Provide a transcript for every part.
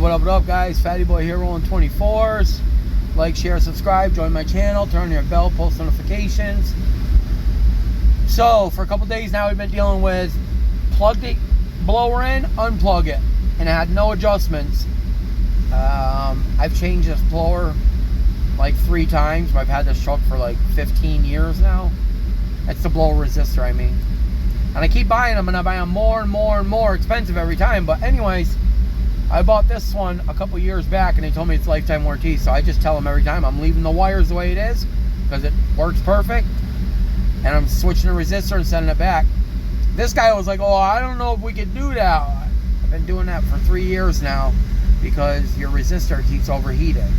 What up, guys? Fatty Boy here, rolling 24s. Like, share, subscribe, join my channel, turn your bell, post notifications. So, for a couple days now, we've been dealing with plug the blower in, unplug it, and it had no adjustments. I've changed this blower like 3 times. I've had this truck for like 15 years now. It's the blower resistor, I mean. And I keep buying them, and I buy them more and more and more expensive every time. But anyways, I bought this one a couple years back, and they told me it's lifetime warranty. So I just tell them every time I'm leaving the wires the way it is because it works perfect, and I'm switching the resistor and sending it back. This guy was like, "Oh, I don't know if we could do that." I've been doing that for 3 years now because your resistor keeps overheating.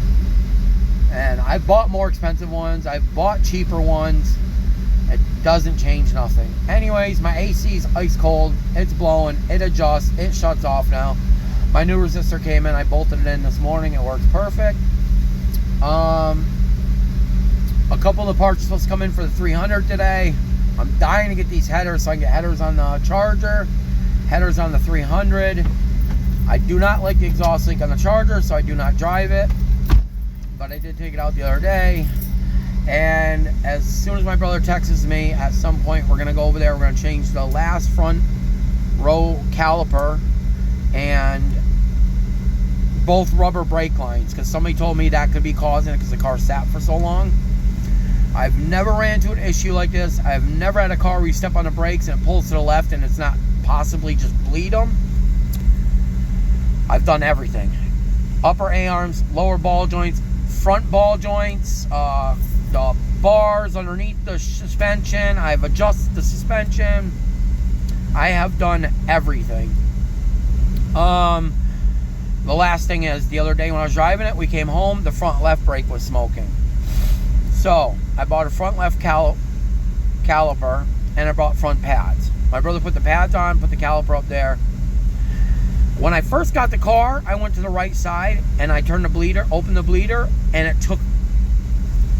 And I've bought more expensive ones. I've bought cheaper ones. It doesn't change nothing. Anyways, my AC is ice cold. It's blowing. It adjusts. It shuts off now. My new resistor came in. I bolted it in this morning. It works perfect. A couple of the parts are supposed to come in for the 300 today. I'm dying to get these headers so I can get headers on the Charger, headers on the 300. I do not like the exhaust leak on the Charger, so I do not drive it. But I did take it out the other day. And as soon as my brother texts me, at some point we're going to go over there. We're going to change the last front row caliper and both rubber brake lines, because somebody told me that could be causing it because the car sat for so long. I've never ran into an issue like this. I've never had a car where you step on the brakes and it pulls to the left and it's not possibly just bleed them. I've done everything. Upper A-arms, lower ball joints, front ball joints, the bars underneath the suspension. I've adjusted the suspension. I have done everything. The last thing is, the other day when I was driving it, we came home, the front left brake was smoking. So I bought a front left caliper, and I bought front pads. My brother put the pads on, put the caliper up there. When I first got the car, I went to the right side and I turned the bleeder, opened the bleeder, and it took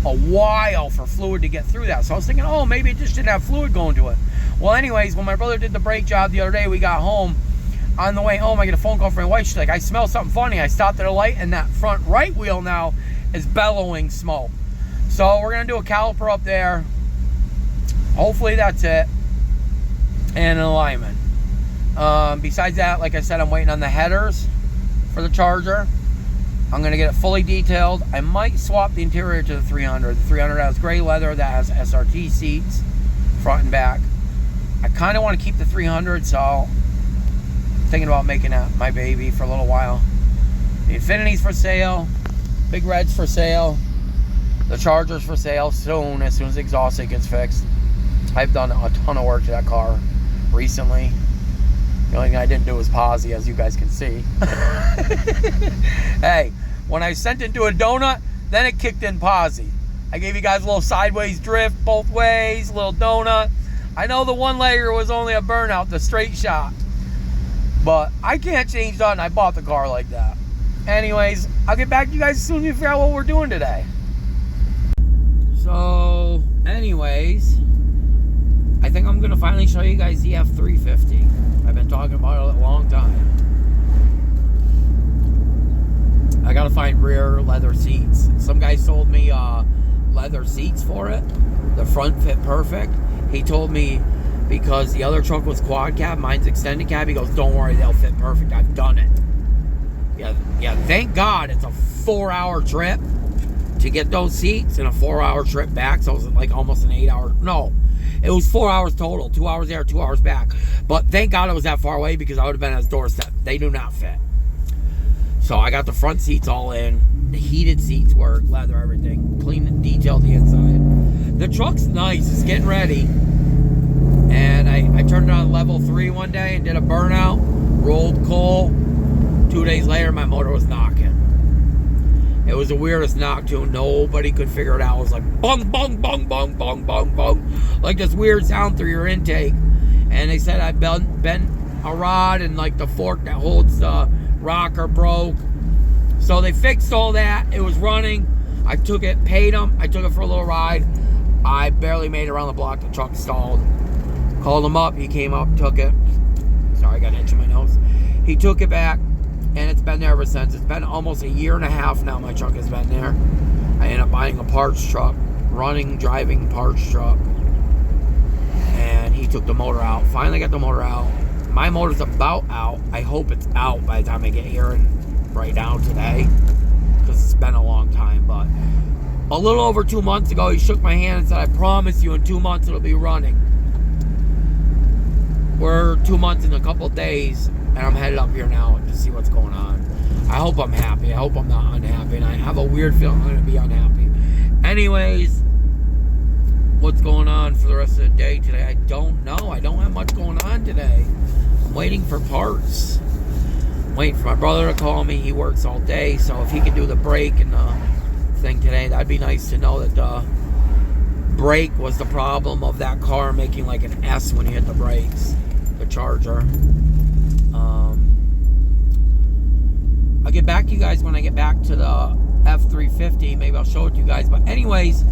a while for fluid to get through that. So I was thinking, oh, maybe it just didn't have fluid going to it. Well, anyways, when my brother did the brake job the other day, we got home. On the way home, I get a phone call from my wife. She's like, I smell something funny. I stopped at a light, and that front right wheel now is bellowing smoke. So we're going to do a caliper up there. Hopefully that's it. And an alignment. Besides that, like I said, I'm waiting on the headers for the Charger. I'm going to get it fully detailed. I might swap the interior to the 300. The 300 has gray leather that has SRT seats, front and back. I kind of want to keep the 300, so I'm thinking about making that my baby for a little while. The Infinity's for sale. Big Red's for sale. The Charger's for sale soon, as soon as the exhaust gets fixed. I've done a ton of work to that car recently. The only thing I didn't do was posi, as you guys can see. Hey, when I sent it to a donut, then it kicked in posi. I gave you guys a little sideways drift both ways, a little donut. I know the one layer was only a burnout, the straight shot. But I can't change that, and I bought the car like that. Anyways, I'll get back to you guys as soon as we figure out what we're doing today. So, anyways, I think I'm going to finally show you guys the F350. I've been talking about it a long time. I gotta find rear leather seats. Some guy sold me leather seats for it. The front fit perfect. He told me because the other truck was quad cab, mine's extended cab, he goes, don't worry, they'll fit perfect. I've done it. Yeah, thank God it's a 4-hour trip to get those seats and a 4-hour trip back. So it was like almost an 8-hour, no. It was 4 hours total, 2 hours there, 2 hours back. But thank God it was that far away because I would have been at his doorstep. They do not fit. So I got the front seats all in. The heated seats work, leather, everything. Clean and detailed the inside. The truck's nice. It's getting ready. And I turned it on level 3 one day and did a burnout. Rolled coal. 2 days later, my motor was knocking. It was the weirdest knock tune. Nobody could figure it out. It was like bong, bong, bong, bong, bong, bong, bong. Like this weird sound through your intake. And they said I bent a rod and like the fork that holds the rocker broke. So they fixed all that. It was running. I took it, paid them. I took it for a little ride. I barely made it around the block. The truck stalled. Called him up. He came up, took it. Sorry, I got an itch in my nose. He took it back. and it's been there ever since. It's been almost a year and a half now my truck has been there. I ended up buying a parts truck, driving parts truck, and he took the motor out. Finally got the motor out. My motor's about out. I hope it's out by the time I get here and right now today, because it's been a long time. But a little over 2 months ago, he shook my hand and said, I promise you in 2 months it'll be running. We're 2 months and a couple days, and I'm headed up here now to see what's going on. I hope I'm happy. I hope I'm not unhappy, and I have a weird feeling I'm going to be unhappy. Anyways, what's going on for the rest of the day today? I don't know. I don't have much going on today. I'm waiting for parts. I'm waiting for my brother to call me. He works all day, so if he could do the brake and the thing today, that'd be nice to know that the brake was the problem of that car making like an S when you hit the brakes, the Charger. I'll get back to you guys when I get back to the F350. Maybe I'll show it to you guys. But anyways,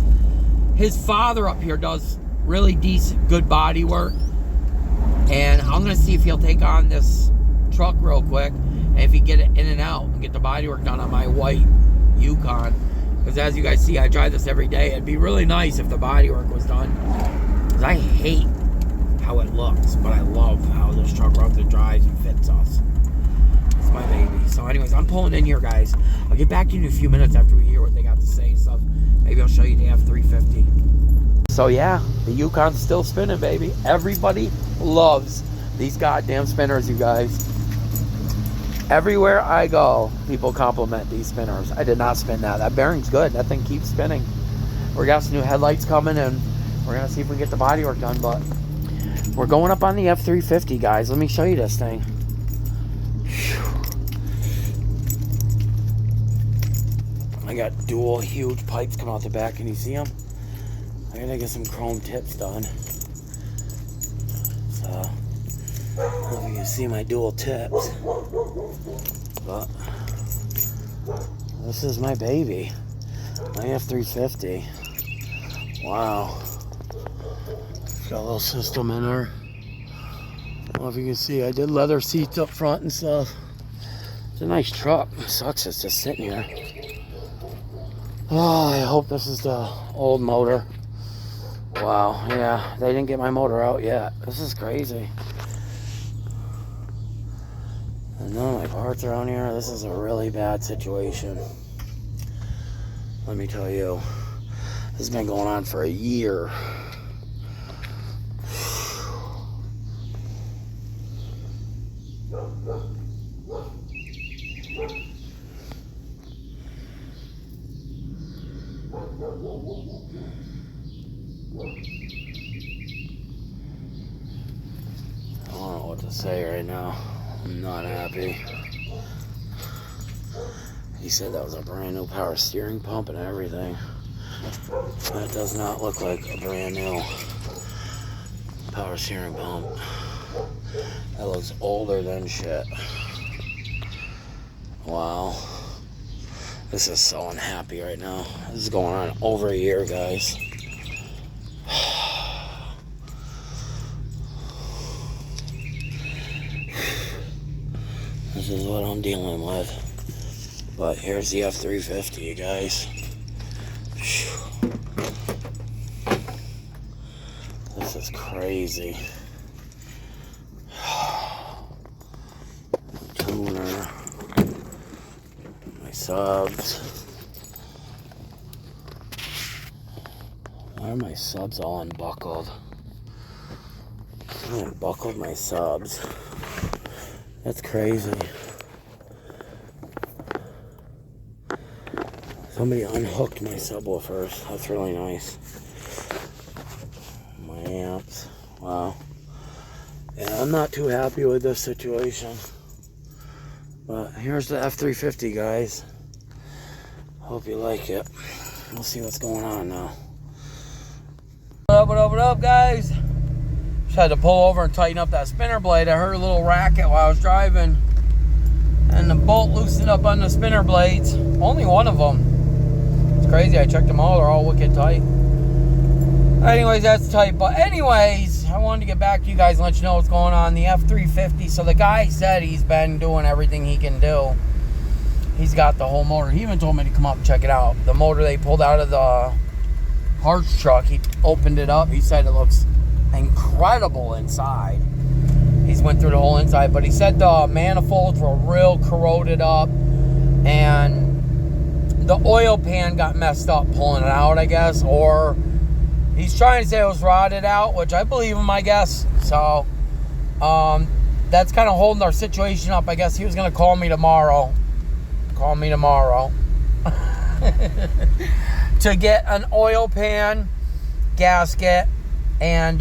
his father up here does really decent, good body work. And I'm going to see if he'll take on this truck real quick. And if he get it in and out and get the body work done on my white Yukon. Because as you guys see, I drive this every day. It'd be really nice if the body work was done. Because I hate how it looks. But I love how this truck runs and drives and fits us. It's my baby. So anyways, I'm pulling in here, guys. I'll get back to you in a few minutes after we hear what they got to say and stuff. Maybe I'll show you the F350. So yeah, the Yukon's still spinning, baby. Everybody loves these goddamn spinners, you guys. Everywhere I go, people compliment these spinners. I did not spin that. That bearing's good. That thing keeps spinning. We got some new headlights coming, and we're gonna see if we can get the body work done. But we're going up on the F350, guys. Let me show you this thing. I got dual huge pipes coming out the back. Can you see them? I gotta get some chrome tips done. So, I don't know if you can see my dual tips. But this is my baby. My F350. Wow. It's got a little system in there. I don't know if you can see. I did leather seats up front and stuff. It's a nice truck. It sucks it's just sitting here. Oh, I hope this is the old motor. Wow, yeah, they didn't get my motor out yet. This is crazy. And none of my parts are on here. This is a really bad situation. Let me tell you. This has been going on for a year. I don't know what to say right now. I'm not happy. He said that was a brand new power steering pump and everything. That does not look like a brand new power steering pump. That looks older than shit. Wow. This is so unhappy right now. This is going on over a year, guys. This is what I'm dealing with. But here's the F350, you guys. This is crazy. Tuner. My subs. Why are my subs all unbuckled? I unbuckled my subs. That's crazy. Somebody unhooked my subwoofers. That's really nice. My amps. Wow. Yeah, I'm not too happy with this situation. But here's the F350, guys. Hope you like it. We'll see what's going on now. What up, guys? Just had to pull over and tighten up that spinner blade. I heard a little racket while I was driving. And the bolt loosened up on the spinner blades. Only one of them. It's crazy. I checked them all. They're all wicked tight. Anyways, that's tight. But anyways, I wanted to get back to you guys and let you know what's going on. The F350, so the guy said he's been doing everything he can do. He's got the whole motor. He even told me to come up and check it out. The motor they pulled out of the parts truck, he opened it up. He said it looks incredible inside. He's went through the whole inside, but he said the manifolds were real corroded up, and the oil pan got messed up pulling it out, I guess, or he's trying to say it was rotted out, which I believe him, I guess. So that's kind of holding our situation up. I guess he was going to call me tomorrow. To get an oil pan, gasket, and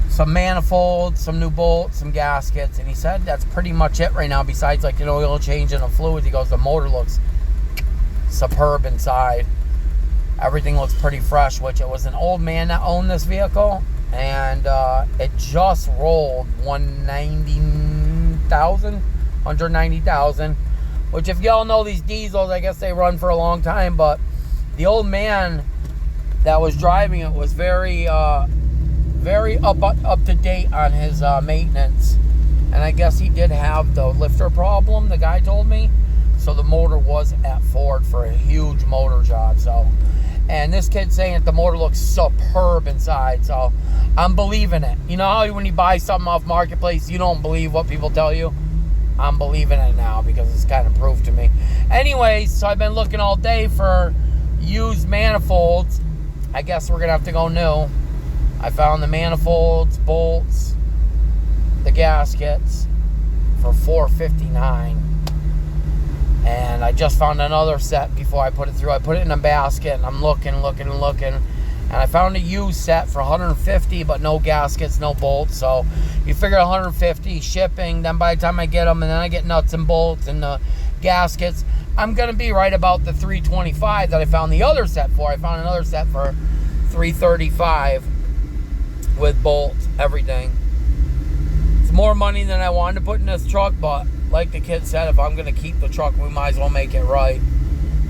some manifolds, some new bolts, some gaskets. And he said that's pretty much it right now, besides like an oil change and a fluid. He goes, the motor looks superb inside. Everything looks pretty fresh, which it was an old man that owned this vehicle, and it just rolled 190,000, which if y'all know these diesels, I guess they run for a long time, but the old man that was driving it was very up to date on his maintenance, and I guess he did have the lifter problem, the guy told me, so the motor was at Ford for a huge motor job. So, and this kid's saying that the motor looks superb inside, so I'm believing it. You know how when you buy something off Marketplace, you don't believe what people tell you? I'm believing it now because it's kind of proved to me. Anyways, so I've been looking all day for used manifolds. I guess we're going to have to go new. I found the manifolds, bolts, the gaskets for $459. And I just found another set before I put it through. I put it in a basket, and I'm looking. And I found a used set for $150, but no gaskets, no bolts. So you figure $150 shipping. Then by the time I get them, and then I get nuts and bolts and the gaskets, I'm going to be right about the $325 that I found the other set for. I found another set for $335 with bolts, everything. It's more money than I wanted to put in this truck, but like the kid said, if I'm going to keep the truck, we might as well make it right.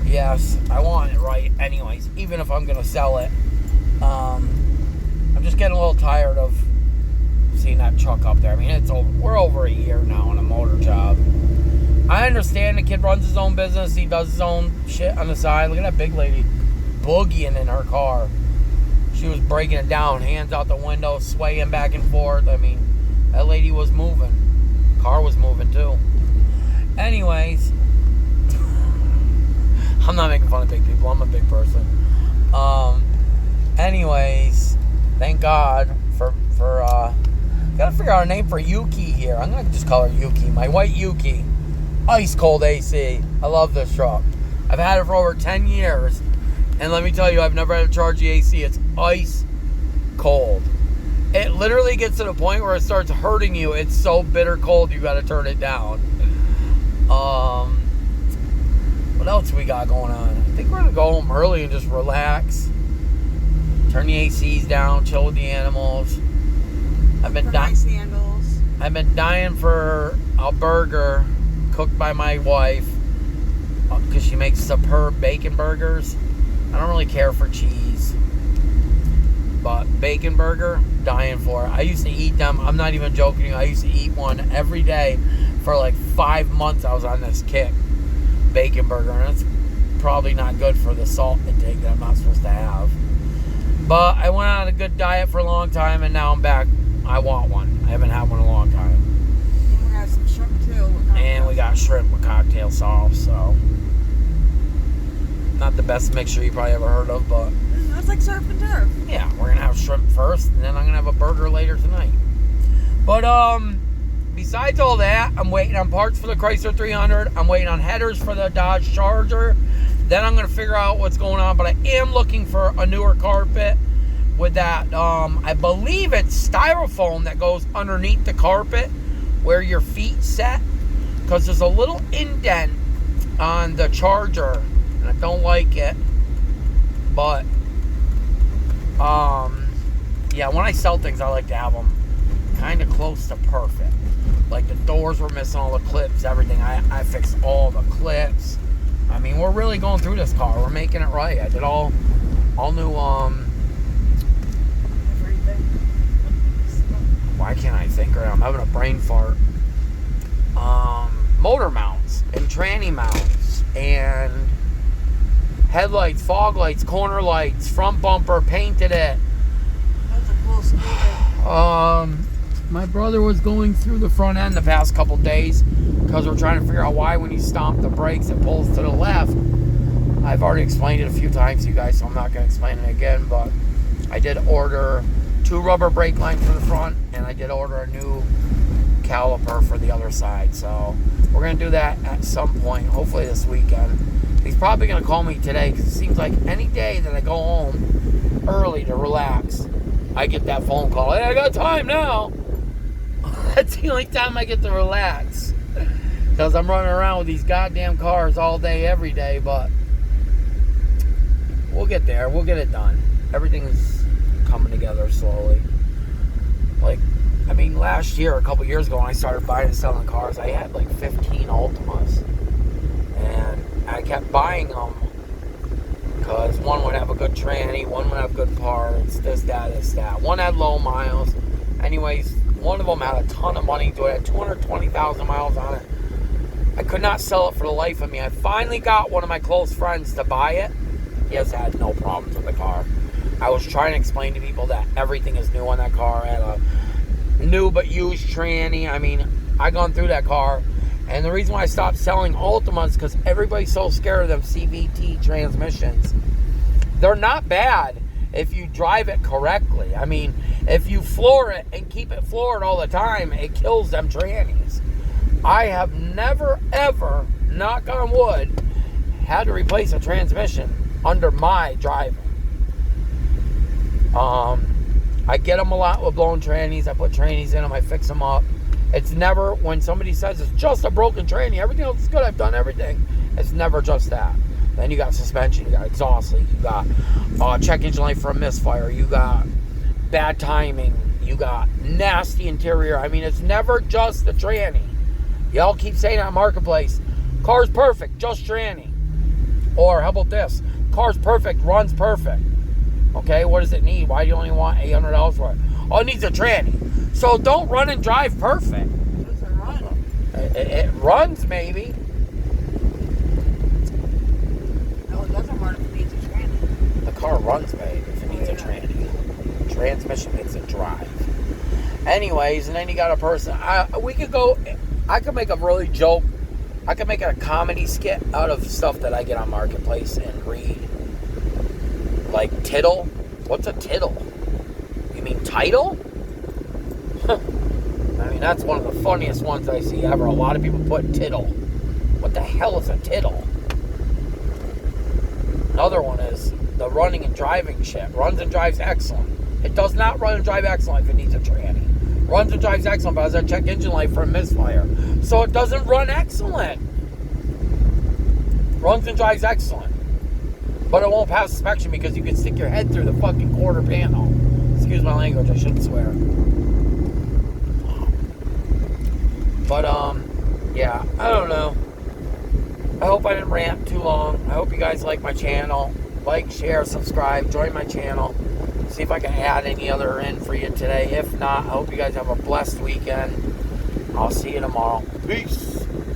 Yes, I want it right anyways, even if I'm going to sell it. I'm just getting a little tired of seeing that truck up there. I mean, we're over a year now on a motor job. I understand the kid runs his own business. He does his own shit on the side. Look at that big lady boogieing in her car. She was breaking it down, hands out the window, swaying back and forth. I mean, that lady was moving. Car was moving too. Anyways, I'm not making fun of big people. I'm a big person. Anyways, thank God for gotta figure out a name for Yuki here. I'm gonna just call her Yuki. My white Yuki. Ice cold AC. I love this truck. I've had it for over 10 years. And let me tell you, I've never had to charge the AC. It's ice cold. It literally gets to the point where it starts hurting you. It's so bitter cold, you got to turn it down. What else we got going on? I think we're going to go home early and just relax. Turn the ACs down, chill with the animals. I've been dying for a burger cooked by my wife because she makes superb bacon burgers. I don't really care for cheese, but bacon burger, dying for it. I used to eat them. I'm not even joking. I used to eat one every day for like 5 months. I was on this kick, bacon burger, and it's probably not good for the salt intake that I'm not supposed to have. But I went on a good diet for a long time, and now I'm back. I want one. I haven't had one in a long time. And we got some shrimp too. And we got shrimp with cocktail sauce, so not the best mixture you probably ever heard of, but that's like surf and turf. Yeah, we're gonna have shrimp first, and then I'm gonna have a burger later tonight. But besides all that, I'm waiting on parts for the Chrysler 300. I'm waiting on headers for the Dodge Charger. Then I'm gonna figure out what's going on. But I am looking for a newer carpet with that. I believe it's styrofoam that goes underneath the carpet where your feet set, because there's a little indent on the Charger. And I don't like it, but yeah, when I sell things, I like to have them kind of close to perfect. Like the doors were missing all the clips, everything. I fixed all the clips. I mean, we're really going through this car. We're making it right. I did all new why can't I think right now? I'm having a brain fart. Motor mounts and tranny mounts and headlights, fog lights, corner lights, front bumper, painted it. That's a cool scooter. My brother was going through the front end the past couple days because we're trying to figure out why when you stomp the brakes it pulls to the left. I've already explained it a few times to you guys, so I'm not going to explain it again, but I did order 2 rubber brake lines for the front, and I did order a new caliper for the other side. So we're going to do that at some point, hopefully this weekend. He's probably going to call me today because it seems like any day that I go home early to relax, I get that phone call. Hey, I got time now. That's the only time I get to relax because I'm running around with these goddamn cars all day, every day, but we'll get there. We'll get it done. Everything's coming together slowly. Like, I mean, last year, a couple years ago, when I started buying and selling cars, I had like 15 Ultimas. And I kept buying them because one would have a good tranny, one would have good parts, this, that. One had low miles. Anyways, one of them had a ton of money to it. It had 220,000 miles on it. I could not sell it for the life of me. I finally got one of my close friends to buy it. He has had no problems with the car. I was trying to explain to people that everything is new on that car. I had a new but used tranny. I mean, I gone through that car. And the reason why I stopped selling Ultimas is because everybody's so scared of them CVT transmissions. They're not bad if you drive it correctly. I mean, if you floor it and keep it floored all the time, it kills them trannies. I have never, ever, knock on wood, had to replace a transmission under my driving. I get them a lot with blown trannies. I put trannies in them. I fix them up. It's never, when somebody says it's just a broken tranny, everything else is good, I've done everything. It's never just that. Then you got suspension, you got exhaust leak, you got check engine light for a misfire, you got bad timing, you got nasty interior. I mean, it's never just the tranny. Y'all keep saying that on Marketplace, car's perfect, just tranny. Or how about this? Car's perfect, runs perfect. Okay, what does it need? Why do you only want $800 for it? Oh, it needs a tranny. So don't run and drive perfect. Does it run? It runs, maybe. No, it doesn't run if it needs a tranny. The car runs, babe, if it needs a tranny. Transmission makes it drive. Anyways, and then you got a person. I could make a really joke. I could make a comedy skit out of stuff that I get on Marketplace and read. Like tittle. What's a tittle? You mean title? I mean, that's one of the funniest ones I see ever. A lot of people put tittle. What the hell is a tittle? Another one is the running and driving shit. Runs and drives excellent. It does not run and drive excellent if it needs a tranny. Runs and drives excellent, but has a check engine light for a misfire. So it doesn't run excellent. Runs and drives excellent. But it won't pass inspection because you can stick your head through the fucking quarter panel. Excuse my language, I shouldn't swear. But, yeah, I don't know. I hope I didn't rant too long. I hope you guys like my channel. Like, share, subscribe, join my channel. See if I can add any other in for you today. If not, I hope you guys have a blessed weekend. I'll see you tomorrow. Peace.